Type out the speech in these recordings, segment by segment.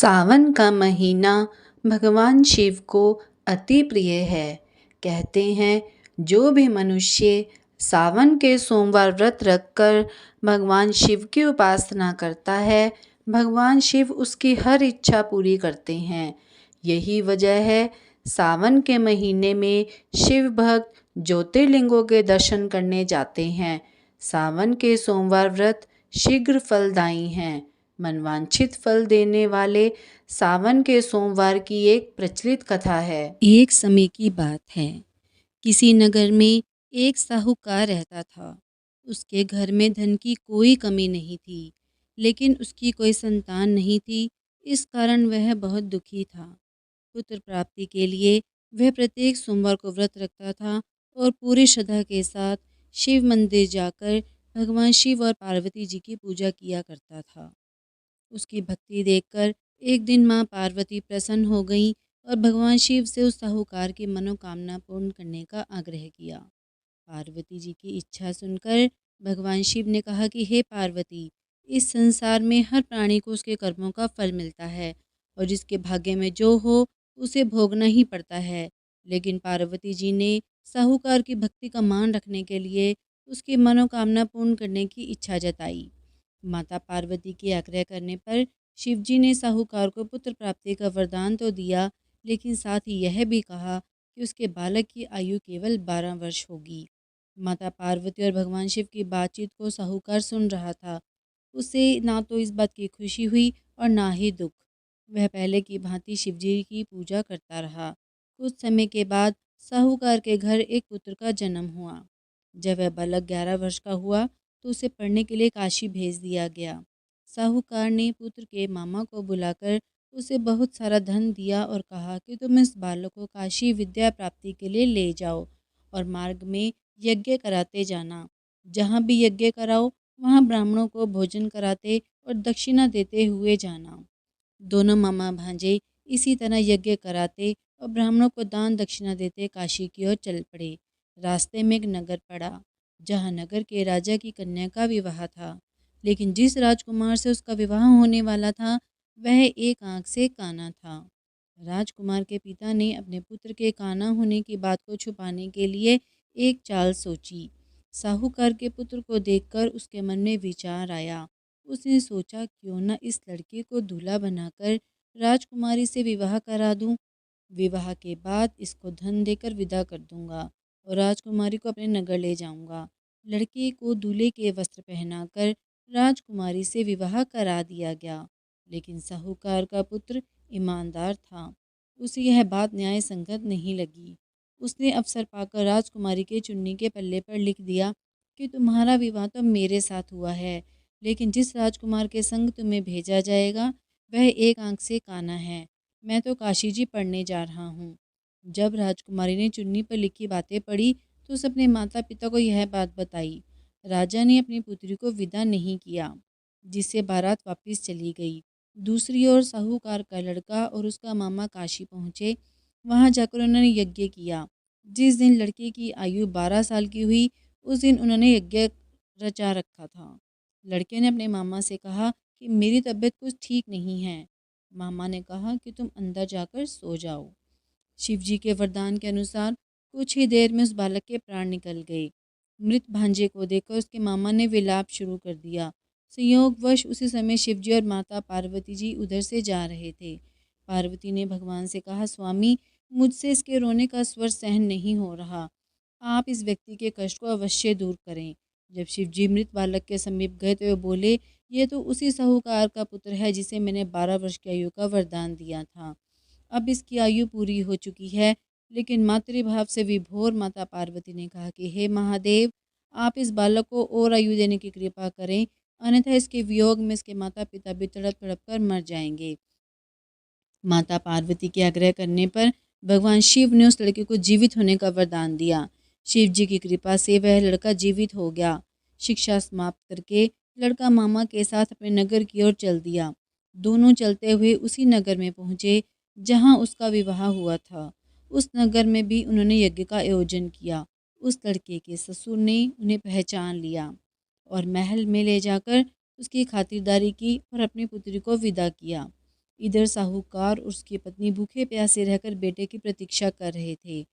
सावन का महीना भगवान शिव को अति प्रिय है। कहते हैं जो भी मनुष्य सावन के सोमवार व्रत रखकर भगवान शिव की उपासना करता है, भगवान शिव उसकी हर इच्छा पूरी करते हैं। यही वजह है सावन के महीने में शिव भक्त ज्योतिर्लिंगों के दर्शन करने जाते हैं। सावन के सोमवार व्रत शीघ्र फलदायी हैं। मनवांछित फल देने वाले सावन के सोमवार की एक प्रचलित कथा है। एक समय की बात है। किसी नगर में एक साहूकार रहता था। उसके घर में धन की कोई कमी नहीं थी, लेकिन उसकी कोई संतान नहीं थी। इस कारण वह बहुत दुखी था। पुत्र प्राप्ति के लिए वह प्रत्येक सोमवार को व्रत रखता था और पूरी श्रद्धा के साथ शिव मंदिर जाकर भगवान शिव और पार्वती जी की पूजा किया करता था। उसकी भक्ति देखकर एक दिन माँ पार्वती प्रसन्न हो गईं और भगवान शिव से उस साहूकार की मनोकामना पूर्ण करने का आग्रह किया। पार्वती जी की इच्छा सुनकर भगवान शिव ने कहा कि हे पार्वती, इस संसार में हर प्राणी को उसके कर्मों का फल मिलता है और जिसके भाग्य में जो हो उसे भोगना ही पड़ता है। लेकिन पार्वती जी ने साहूकार की भक्ति का मान रखने के लिए उसकी मनोकामना पूर्ण करने की इच्छा जताई। माता पार्वती के आग्रह करने पर शिवजी ने साहूकार को पुत्र प्राप्ति का वरदान तो दिया, लेकिन साथ ही यह भी कहा कि उसके बालक की आयु केवल 12 वर्ष होगी। माता पार्वती और भगवान शिव की बातचीत को साहूकार सुन रहा था। उसे ना तो इस बात की खुशी हुई और ना ही दुख। वह पहले की भांति शिवजी की पूजा करता रहा। कुछ समय के बाद साहूकार के घर एक पुत्र का जन्म हुआ। जब वह बालक 11 वर्ष का हुआ तो उसे पढ़ने के लिए काशी भेज दिया गया। साहूकार ने पुत्र के मामा को बुलाकर उसे बहुत सारा धन दिया और कहा कि तुम इस बालक को काशी विद्या प्राप्ति के लिए ले जाओ और मार्ग में यज्ञ कराते जाना। जहाँ भी यज्ञ कराओ वहाँ ब्राह्मणों को भोजन कराते और दक्षिणा देते हुए जाना। दोनों मामा भांजे इसी तरह यज्ञ कराते और ब्राह्मणों को दान दक्षिणा देते काशी की ओर चल पड़े। रास्ते में एक नगर पड़ा, जहाँ नगर के राजा की कन्या का विवाह था। लेकिन जिस राजकुमार से उसका विवाह होने वाला था वह एक आंख से काना था। राजकुमार के पिता ने अपने पुत्र के काना होने की बात को छुपाने के लिए एक चाल सोची। साहूकार के पुत्र को देखकर उसके मन में विचार आया। उसने सोचा क्यों न इस लड़के को दूल्हा बनाकर राजकुमारी से विवाह करा दूं। विवाह के बाद इसको धन देकर विदा कर दूंगा और राजकुमारी को अपने नगर ले जाऊंगा। लड़के को दूल्हे के वस्त्र पहनाकर राजकुमारी से विवाह करा दिया गया। लेकिन साहूकार का पुत्र ईमानदार था। उसे यह बात न्याय संगत नहीं लगी। उसने अवसर पाकर राजकुमारी के चुन्नी के पल्ले पर लिख दिया कि तुम्हारा विवाह तो मेरे साथ हुआ है, लेकिन जिस राजकुमार के संग तुम्हें भेजा जाएगा वह एक आंख से काना है। मैं तो काशी जी पढ़ने जा रहा हूँ। जब राजकुमारी ने चुन्नी पर लिखी बातें पढ़ी तो उसे अपने माता पिता को यह बात बताई। राजा ने अपनी पुत्री को विदा नहीं किया, जिससे बारात वापस चली गई। दूसरी ओर साहूकार का लड़का और उसका मामा काशी पहुँचे। वहाँ जाकर उन्होंने यज्ञ किया। जिस दिन लड़के की आयु 12 साल की हुई उस दिन उन्होंने यज्ञ रचा रखा था। लड़के ने अपने मामा से कहा कि मेरी तबीयत कुछ ठीक नहीं है। मामा ने कहा कि तुम अंदर जाकर सो जाओ। शिवजी के वरदान के अनुसार कुछ ही देर में उस बालक के प्राण निकल गए। मृत भांजे को देखकर उसके मामा ने विलाप शुरू कर दिया। संयोगवश उसी समय शिवजी और माता पार्वती जी उधर से जा रहे थे। पार्वती ने भगवान से कहा, स्वामी, मुझसे इसके रोने का स्वर सहन नहीं हो रहा। आप इस व्यक्ति के कष्ट को अवश्य दूर करें। जब शिवजी मृत बालक के समीप गए तो वे बोले, ये तो उसी साहूकार का पुत्र है जिसे मैंने 12 वर्ष की आयु का वरदान दिया था। अब इसकी आयु पूरी हो चुकी है। लेकिन मातृभाव से विभोर माता पार्वती ने कहा कि हे महादेव, आप इस बालक को और आयु देने की कृपा करें, अन्यथा इसके वियोग में इसके माता पिता भी तड़प तड़प कर मर जाएंगे। माता पार्वती के आग्रह करने पर भगवान शिव ने उस लड़के को जीवित होने का वरदान दिया। शिव जी की कृपा से वह लड़का जीवित हो गया। शिक्षा समाप्त करके लड़का मामा के साथ अपने नगर की ओर चल दिया। दोनों चलते हुए उसी नगर में पहुँचे जहाँ उसका विवाह हुआ था। उस नगर में भी उन्होंने यज्ञ का आयोजन किया। उस लड़के के ससुर ने उन्हें पहचान लिया और महल में ले जाकर उसकी खातिरदारी की और अपनी पुत्री को विदा किया। इधर साहूकार और उसकी पत्नी भूखे प्यासे रहकर बेटे की प्रतीक्षा कर रहे थे।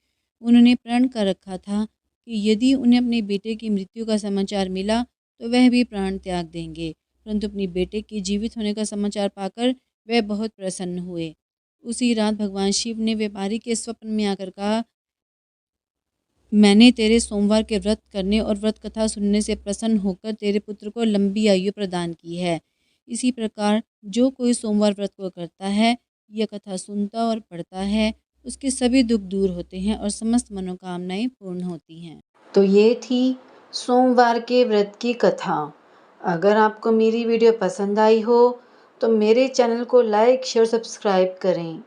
उन्होंने प्रण कर रखा था कि यदि उन्हें अपने बेटे की मृत्यु का समाचार मिला तो वह भी प्राण त्याग देंगे, परंतु अपने बेटे के जीवित होने का समाचार पाकर वह बहुत प्रसन्न हुए। उसी रात भगवान शिव ने व्यापारी के स्वप्न में आकर कहा, मैंने तेरे सोमवार के व्रत करने और व्रत कथा सुनने से प्रसन्न होकर तेरे पुत्र को लंबी आयु प्रदान की है। इसी प्रकार जो कोई सोमवार व्रत को करता है, यह कथा सुनता और पढ़ता है, उसके सभी दुख दूर होते हैं और समस्त मनोकामनाएं पूर्ण होती हैं। तो ये थी सोमवार के व्रत की कथा। अगर आपको मेरी वीडियो पसंद आई हो तो मेरे चैनल को लाइक शेयर सब्सक्राइब करें।